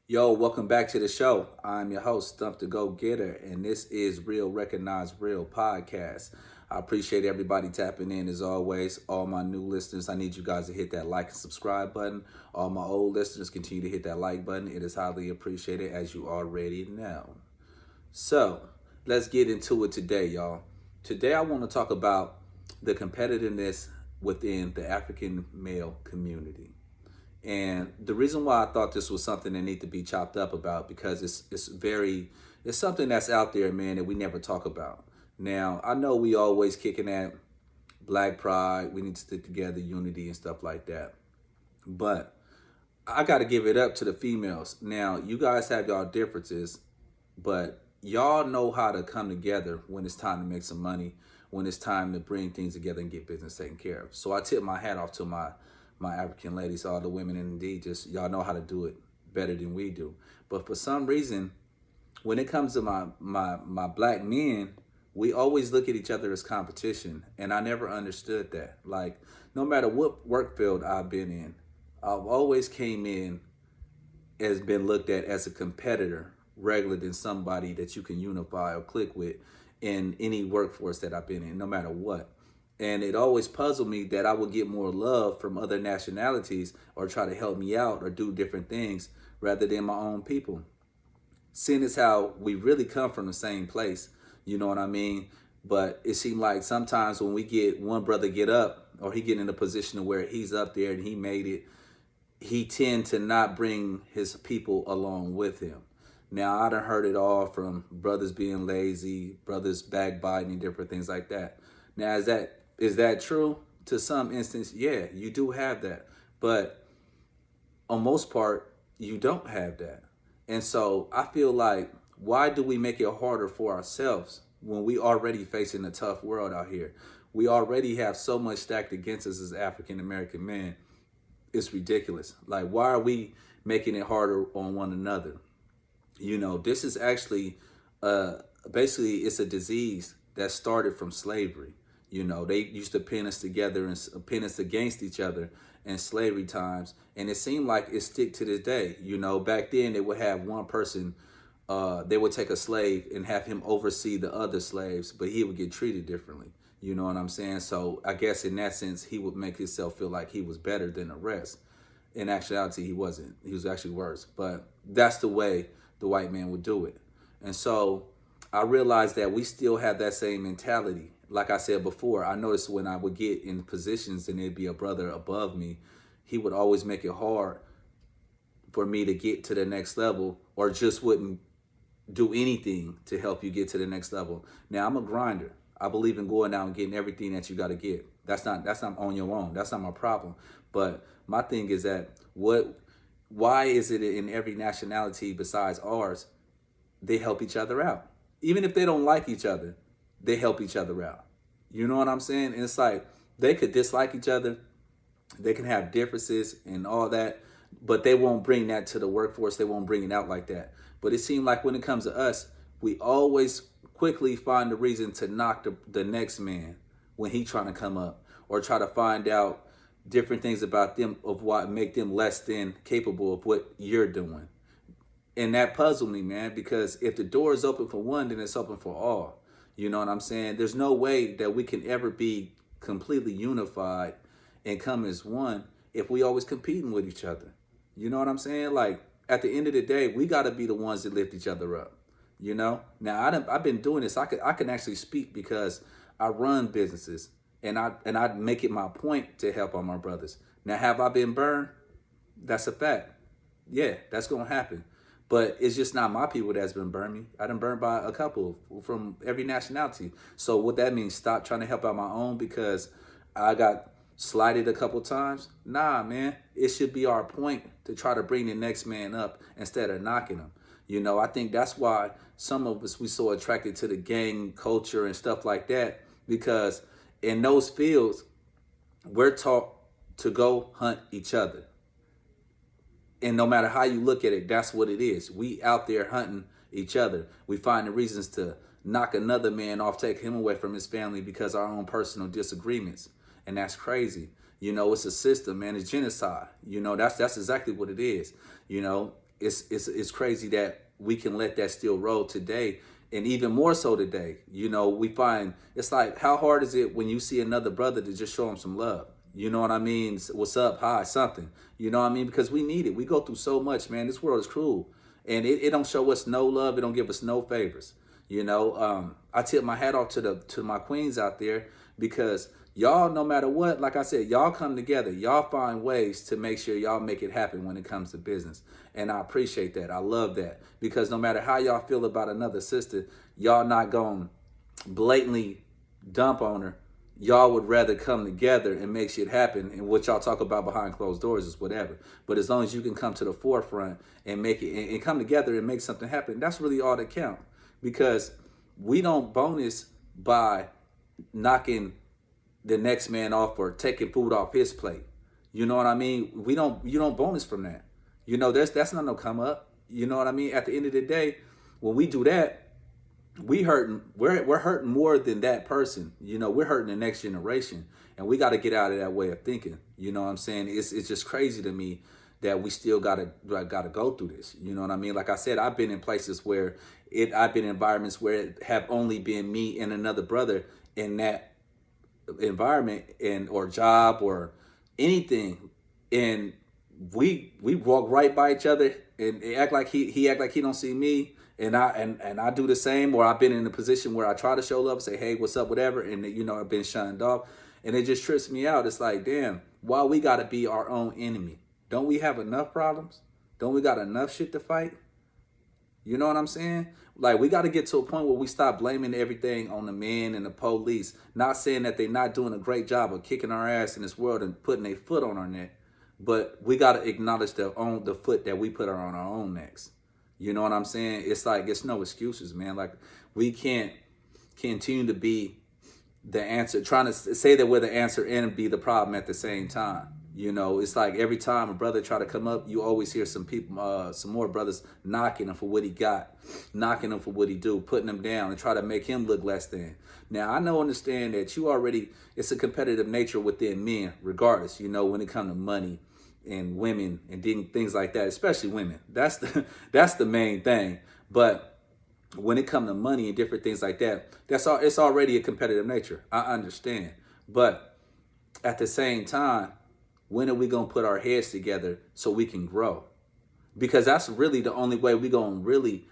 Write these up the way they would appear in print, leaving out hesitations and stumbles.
Yo, welcome back to the show. I'm your host, Stump the Go Getter, and this is Real Recognized Real Podcast. I appreciate everybody tapping in as always. All my new listeners, I need you guys to hit that like and subscribe button. All my old listeners, continue to hit that like button. It is highly appreciated, as you already know. So, let's get into it today, y'all. Today, I want to talk about the competitiveness within the African male community. And the reason why I thought this was something that need to be chopped up about because it's something that's out there, man, that we never talk about. Now, I know we always kicking at black pride, we need to stick together, unity and stuff like that. But I got to give it up to the females. Now, you guys have y'all differences, but y'all know how to come together when it's time to make some money, when it's time to bring things together and get business taken care of. So I tip my hat off to my African ladies, all the women, and indeed, just y'all know how to do it better than we do. But for some reason, when it comes to my black men, we always look at each other as competition, and I never understood that. Like, no matter what work field I've been in, I've always came in as been looked at as a competitor rather than somebody that you can unify or click with in any workforce that I've been in, no matter what. And it always puzzled me that I would get more love from other nationalities or try to help me out or do different things rather than my own people. Seeing as how we really come from the same place, you know what I mean? But it seemed like sometimes when we get one brother get up or he get in a position of where he's up there and he made it, he tend to not bring his people along with him. Now I done heard it all from brothers being lazy, brothers backbiting, and different things like that. Now is that true? To some instance, yeah, you do have that, but on most part, you don't have that. And so I feel like why do we make it harder for ourselves when we already facing a tough world out here? We already have so much stacked against us as African American men. It's ridiculous. Like, why are we making it harder on one another? This is actually basically it's a disease that started from slavery. They used to pin us together and pin us against each other in slavery times, and it seemed like it stick to this day. Back then they would have one person, they would take a slave and have him oversee the other slaves, but he would get treated differently. You know what I'm saying? So I guess in that sense, he would make himself feel like he was better than the rest. In actuality, he wasn't. He was actually worse. But that's the way the white man would do it. And so I realized that we still have that same mentality. Like I said before, I noticed when I would get in positions and there'd be a brother above me, he would always make it hard for me to get to the next level or just wouldn't do anything to help you get to the next level. Now I'm a grinder. I believe in going out and getting everything that you got to get. That's not on your own. That's not my problem. But my thing is that why is it in every nationality besides ours they help each other out? Even if they don't like each other, they help each other out. You know what I'm saying? And it's like they could dislike each other, they can have differences and all that, but they won't bring that to the workforce. They won't bring it out like that. But it seemed like when it comes to us, we always quickly find a reason to knock the next man when he trying to come up or try to find out different things about them of what make them less than capable of what you're doing. And that puzzled me, man, because if the door is open for one, then it's open for all. You know what I'm saying? There's no way that we can ever be completely unified and come as one if we always competing with each other. You know what I'm saying? Like, at the end of the day, we got to be the ones that lift each other up. Now I've been doing this. I can actually speak because I run businesses and I make it my point to help on my brothers. Now, have I been burned? That's a fact. Yeah, that's gonna happen. But it's just not my people that's been burned me. I done burned by a couple from every nationality. So what that means, stop trying to help out my own because I got slighted a couple times. Nah, man. It should be our point to try to bring the next man up instead of knocking him. I think that's why some of us we so attracted to the gang culture and stuff like that because in those fields we're taught to go hunt each other. And no matter how you look at it, that's what it is. We out there hunting each other. We find the reasons to knock another man off, take him away from his family because our own personal disagreements. And that's crazy. It's a system, man. It's genocide. That's exactly what it is. it's crazy that we can let that still roll today, and even more so today. You know, we find it's like, how hard is it when you see another brother to just show him some love? You know what I mean? What's up? Hi, something. You know what I mean? Because we need it. We go through so much, man. This world is cruel, and it don't show us no love. It don't give us no favors. You know, I tip my hat off to my queens out there, because y'all, no matter what, like I said, y'all come together. Y'all find ways to make sure y'all make it happen when it comes to business. And I appreciate that. I love that, because no matter how y'all feel about another sister, y'all not going to blatantly dump on her. Y'all would rather come together and make shit happen. And what y'all talk about behind closed doors is whatever. But as long as you can come to the forefront and make it and come together and make something happen, that's really all that counts. Because we don't bonus by knocking the next man off or taking food off his plate. You know what I mean? You don't bonus from that. You know, that's not no come up. You know what I mean? At the end of the day, when we do that, we're hurting more than that person. You know, we're hurting the next generation, and we got to get out of that way of thinking. You know what I'm saying? It's just crazy to me that we still gotta go through this. You know what I mean? Like I said, I've been in places where I've been in environments where it have only been me and another brother in that environment, and or job or anything, and we walk right by each other and act like he act like he don't see me, and I do the same. Or I've been in a position where I try to show love, say, hey, what's up, whatever, and you know, I've been shunned off, and it just trips me out. It's like, damn, why we gotta be our own enemy? Don't we have enough problems? Don't we got enough shit to fight? You know what I'm saying? Like, we got to get to a point where we stop blaming everything on the men and the police. Not saying that they're not doing a great job of kicking our ass in this world and putting a foot on our neck, but we got to acknowledge the foot that we put on our own necks. You know what I'm saying? It's like, it's no excuses, man. Like, we can't continue to be the answer, trying to say that we're the answer and be the problem at the same time. You know, it's like every time a brother try to come up, you always hear some people, some more brothers knocking him for what he got, knocking him for what he do, putting him down and try to make him look less than. Now, I understand that it's a competitive nature within men, regardless, you know, when it comes to money and women and things like that, especially women. That's the main thing. But when it comes to money and different things like that, it's already a competitive nature. I understand. But at the same time, when are we going to put our heads together so we can grow? Because that's really the only way we're going to really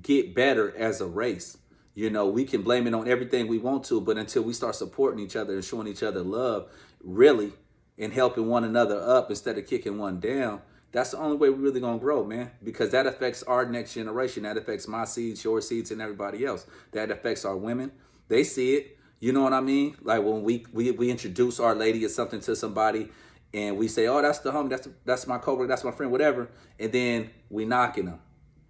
get better as a race. You know, we can blame it on everything we want to, but until we start supporting each other and showing each other love, really, and helping one another up instead of kicking one down, that's the only way we're really going to grow, man. Because that affects our next generation. That affects my seeds, your seeds, and everybody else. That affects our women. They see it. You know what I mean? Like when we introduce our lady or something to somebody, and we say, oh, that's the homie, that's my coworker, that's my friend, whatever. And then we knocking them.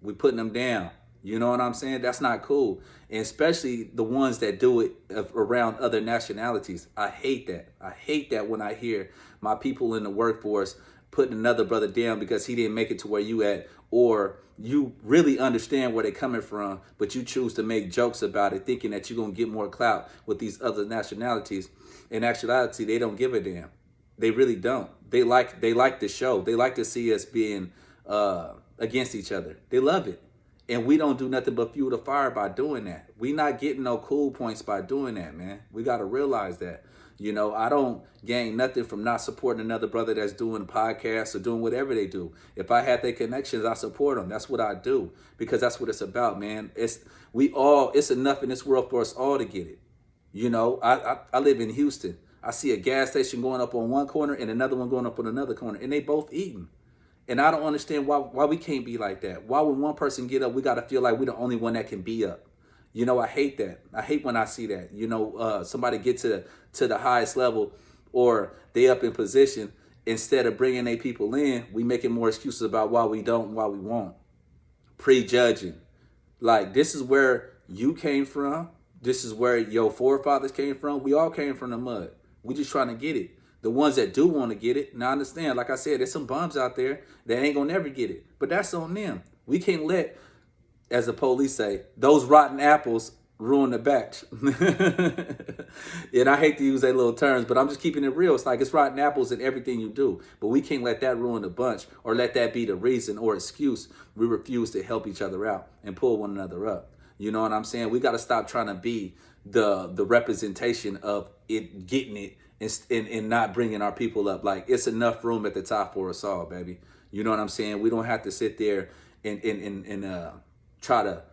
We putting them down. You know what I'm saying? That's not cool. And especially the ones that do it around other nationalities. I hate that. I hate that when I hear my people in the workforce putting another brother down because he didn't make it to where you at, or you really understand where they're coming from, but you choose to make jokes about it, thinking that you're going to get more clout with these other nationalities. In actuality, they don't give a damn. They really don't. They like the show. They like to see us being against each other. They love it. And we don't do nothing but fuel the fire by doing that. We not getting no cool points by doing that, man. We got to realize that. You know, I don't gain nothing from not supporting another brother that's doing podcasts or doing whatever they do. If I had their connections, I support them. That's what I do, because that's what it's about, man. It's enough in this world for us all to get it. You know, I live in Houston. I see a gas station going up on one corner and another one going up on another corner, and they both eating. And I don't understand why we can't be like that. Why when one person get up, we got to feel like we're the only one that can be up. You know, I hate that. I hate when I see that. You know, somebody get to the highest level, or they up in position. Instead of bringing their people in, we making more excuses about why we don't and why we won't. Prejudging. Like, this is where you came from. This is where your forefathers came from. We all came from the mud. We just trying to get it. The ones that do want to get it, now I understand, like I said, there's some bums out there that ain't gonna never get it. But that's on them. We can't let, as the police say, those rotten apples ruin the batch. And I hate to use that little terms, but I'm just keeping it real. It's like it's rotten apples in everything you do. But we can't let that ruin the bunch or let that be the reason or excuse we refuse to help each other out and pull one another up. You know what I'm saying? We got to stop trying to be the representation of it, getting it, and not bringing our people up. Like, it's enough room at the top for us all, baby. You know what I'm saying? We don't have to sit there and try to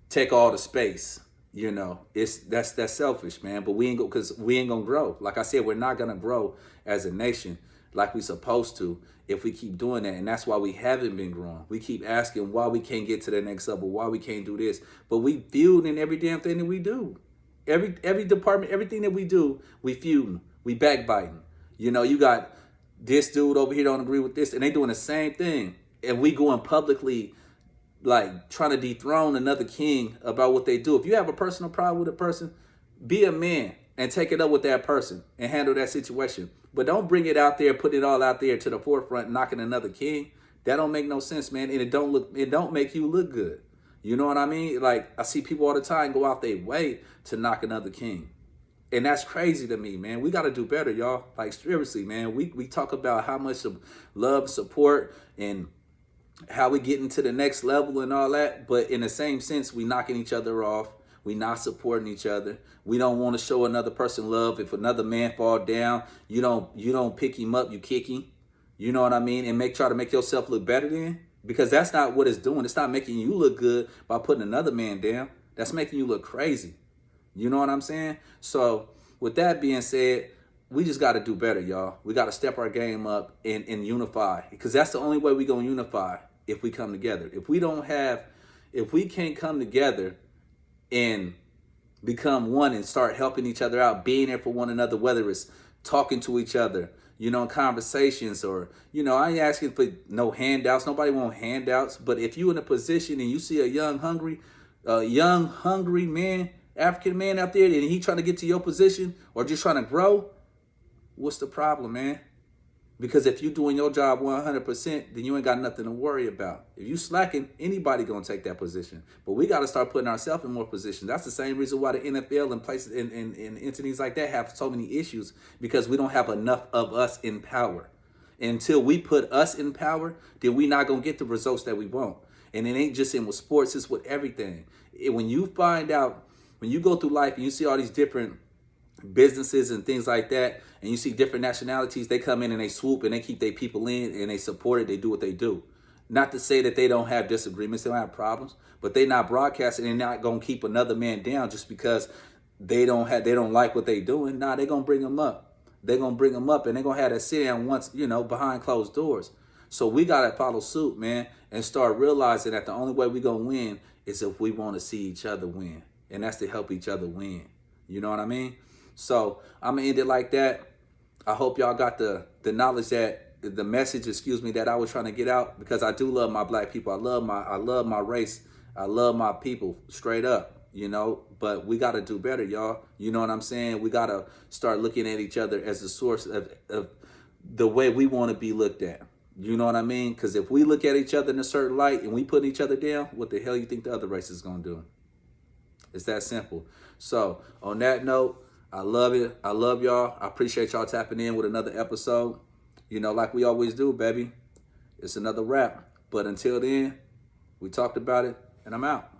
take all the space. You know, that's selfish, man. But we ain't gonna grow. Like I said, we're not gonna grow as a nation like we supposed to if we keep doing that. And that's why we haven't been growing. We keep asking why we can't get to the next level, why we can't do this. But we feud in every damn thing that we do. Every department, everything that we do, we feuding, we backbiting. You know, you got this dude over here don't agree with this, and they doing the same thing, and we going publicly like trying to dethrone another king about what they do. If you have a personal problem with a person, be a man and take it up with that person and handle that situation. But don't bring it out there, put it all out there to the forefront, knocking another king. That don't make no sense, man. And it don't make you look good. You know what I mean? Like, I see people all the time go out their way to knock another king. And that's crazy to me, man. We got to do better, y'all. Like, seriously, man. We talk about how much of love, support, and how we getting to the next level and all that, but in the same sense, we knocking each other off. We not supporting each other. We don't want to show another person love. If another man fall down, you don't pick him up, you kick him. You know what I mean? And try to make yourself look better then, because that's not what it's doing. It's not making you look good by putting another man down. That's making you look crazy. You know what I'm saying? So with that being said, we just got to do better, y'all. We got to step our game up and unify, because that's the only way we going to unify, if we come together. If we can't come together and become one and start helping each other out, being there for one another, whether it's talking to each other, you know, in conversations, or, you know, I ain't asking for no handouts. Nobody want handouts. But if you in a position and you see a young, hungry man, African man out there, and he trying to get to your position or just trying to grow, what's the problem, man? Because if you're doing your job 100%, then you ain't got nothing to worry about. If you slacking, anybody gonna take that position. But we got to start putting ourselves in more positions. That's the same reason why the NFL and places and entities like that have so many issues, because we don't have enough of us in power. Until we put us in power, then we not gonna get the results that we want. And it ain't just in with sports; it's with everything. When you go through life and you see all these different businesses and things like that, and you see different nationalities, they come in and they swoop and they keep their people in and they support it. They do what they do. Not to say that they don't have disagreements, they don't have problems, but they not broadcasting. They're not gonna keep another man down just because they don't like what they doing. Nah, they gonna bring them up. They're gonna bring them up, and they're gonna have that sit down once, you know, behind closed doors. So we gotta follow suit, man, and start realizing that the only way we gonna win is if we want to see each other win, and that's to help each other win. You know what I mean? So I'm gonna end it like that. I hope y'all got the knowledge, that the message, that I was trying to get out, because I do love my black people. I love my race. I love my people straight up, you know, but we got to do better, y'all. You know what I'm saying? We got to start looking at each other as the source of the way we want to be looked at. You know what I mean? Because if we look at each other in a certain light and we put each other down, what the hell you think the other race is going to do? It's that simple. So on that note, I love it. I love y'all. I appreciate y'all tapping in with another episode. You know, like we always do, baby. It's another wrap. But until then, we talked about it, and I'm out.